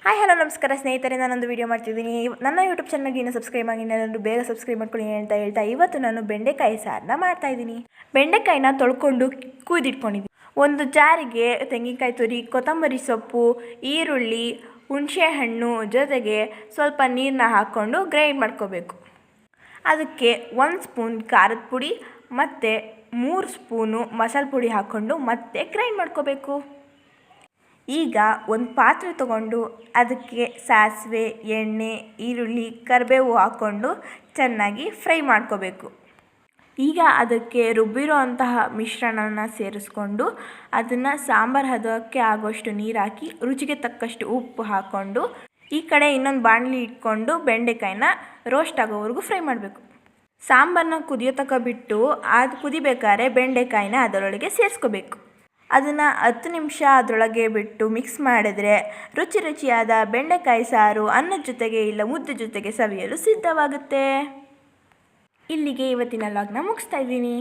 Hi hello ನಮಸ್ಕಾರ ಸ್ನೇಹಿತರೆ, ನಾನೊಂದು ವೀಡಿಯೋ ಮಾಡ್ತಿದ್ದೀನಿ. ನನ್ನ ಯೂಟ್ಯೂಬ್ ಚಾನಲ್ಗೆ ಇನ್ನೂ ಸಬ್ಸ್ಕ್ರೈಬ್ ಆಗಿಲ್ಲ, ಬೇಗ ಸಬ್ಸ್ಕ್ರೈಬ್ ಮಾಡ್ಕೊಳ್ಳಿ ಅಂತ ಹೇಳ್ತಾ ಇವತ್ತು ನಾನು ಬೆಂಡೆಕಾಯಿ ಸಾರನ್ನ ಮಾಡ್ತಾಯಿದ್ದೀನಿ. ಬೆಂಡೆಕಾಯಿನ ತೊಳ್ಕೊಂಡು ಕುಯ್ದಿಟ್ಕೊಂಡಿದ್ದೀನಿ. ಒಂದು ಜಾರಿಗೆ ತೆಂಗಿನಕಾಯಿ ತುರಿ, ಕೊತ್ತಂಬರಿ ಸೊಪ್ಪು, ಈರುಳ್ಳಿ, ಹುಣಸೆಹಣ್ಣು ಜೊತೆಗೆ ಸ್ವಲ್ಪ ನೀರನ್ನ ಹಾಕ್ಕೊಂಡು ಗ್ರೈಂಡ್ ಮಾಡ್ಕೋಬೇಕು. ಅದಕ್ಕೆ 1 ಸ್ಪೂನ್ ಖಾರದ ಪುಡಿ ಮತ್ತು 3 ಸ್ಪೂನು ಮಸಾಲೆ ಪುಡಿ ಹಾಕ್ಕೊಂಡು ಮತ್ತೆ ಗ್ರೈಂಡ್ ಮಾಡ್ಕೋಬೇಕು. ಈಗ ಒಂದು ಪಾತ್ರೆ ತಗೊಂಡು ಅದಕ್ಕೆ ಸಾಸಿವೆ, ಎಣ್ಣೆ, ಈರುಳ್ಳಿ, ಕರಿಬೇವು ಹಾಕ್ಕೊಂಡು ಚೆನ್ನಾಗಿ ಫ್ರೈ ಮಾಡ್ಕೋಬೇಕು. ಈಗ ಅದಕ್ಕೆ ರುಬ್ಬಿರೋ ಅಂತಹ ಮಿಶ್ರಣನ ಸೇರಿಸ್ಕೊಂಡು ಅದನ್ನು ಸಾಂಬಾರು ಹದಕ್ಕೆ ಆಗೋಷ್ಟು ನೀರು ಹಾಕಿ ರುಚಿಗೆ ತಕ್ಕಷ್ಟು ಉಪ್ಪು ಹಾಕ್ಕೊಂಡು ಈ ಕಡೆ ಇನ್ನೊಂದು ಬಾಣಲಿ ಇಟ್ಕೊಂಡು ಬೆಂಡೆಕಾಯಿನ ರೋಸ್ಟ್ ಆಗೋವರೆಗೂ ಫ್ರೈ ಮಾಡಬೇಕು. ಸಾಂಬಾರನ್ನ ಕುದಿಯೋ ತನಕ ಬಿಟ್ಟು ಅದು ಕುದಿಬೇಕಾದ್ರೆ ಬೆಂಡೆಕಾಯಿನ ಅದರೊಳಗೆ ಸೇರಿಸ್ಕೋಬೇಕು. ಅದನ್ನು 10 ನಿಮಿಷ ಅದರೊಳಗೆ ಬಿಟ್ಟು ಮಿಕ್ಸ್ ಮಾಡಿದ್ರೆ ರುಚಿಯಾದ ಬೆಂಡೆಕಾಯಿ ಸಾರು ಅನ್ನದ ಜೊತೆಗೆ ಇಲ್ಲ ಮುದ್ದೆ ಜೊತೆಗೆ ಸವಿಯಲು ಸಿದ್ಧವಾಗುತ್ತೆ. ಇಲ್ಲಿಗೆ ಇವತ್ತಿನ ವ್ಲಾಗ್ನ ಮುಗಿಸ್ತಾ ಇದ್ದೀನಿ.